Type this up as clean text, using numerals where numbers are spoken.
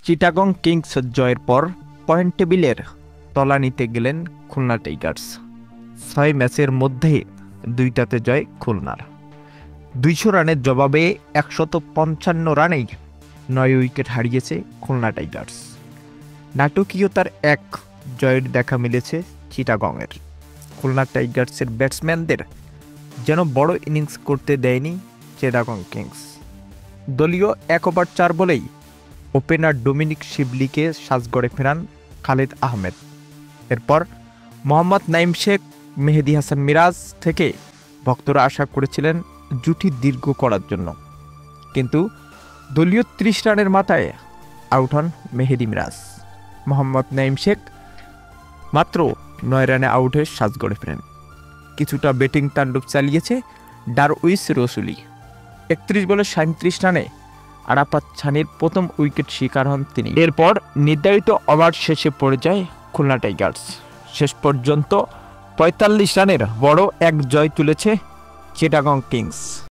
Chittagong Kings জয়ের পর point টেবিলের তলানিতে গেলেন খুলনা টাইগার্স। ৬ ম্যাচের মধ্যে ২টাতে জয় খুলনার। ২০০ রানের জবাবে ১৫৫ রানেই ৯ উইকেট হারিয়েছে খুলনা টাইগার্স। নাটকীয়তার এক জয়ের দেখা মিলেছে চিটাগংয়ের। খুলনা টাইগার্সের ব্যাটসম্যানদের যেন বড় ইনিংস করতে দেয়নি চিটাগং কিংস। দলীয় ১ ওভার ৪ বলেই ওপেনার ডোমিনিক শিবলিকে সাজঘরে ফেরান খালিদ আহমেদ। এরপর মোহাম্মদ নাইম শেখ, মেহেদী হাসান মিরাজ থেকে ভক্তরা আশা করেছিলেন জুটি দীর্ঘ করার জন্য, কিন্তু দলীয় ৩০ রানের মাথায় আউট হন মেহেদী মিরাজ। মোহাম্মদ নাইম শেখ মাত্র ৯ রানে আউট হয়ে সাজঘরে ফেরেন। কিছুটা ব্যাটিং তাণ্ডব চালিয়েছে ডারউইস রসুলি। ৩১ বলে ৩৭ রানে আরাফাত সানির প্রথম উইকেট শিকার হন তিনি। এরপর নির্ধারিত ওভার শেষে পড়ে যায় খুলনা টাইগার্স। শেষ পর্যন্ত ৪৫ রানের বড় এক জয় তুলেছে চিটাগং কিংস।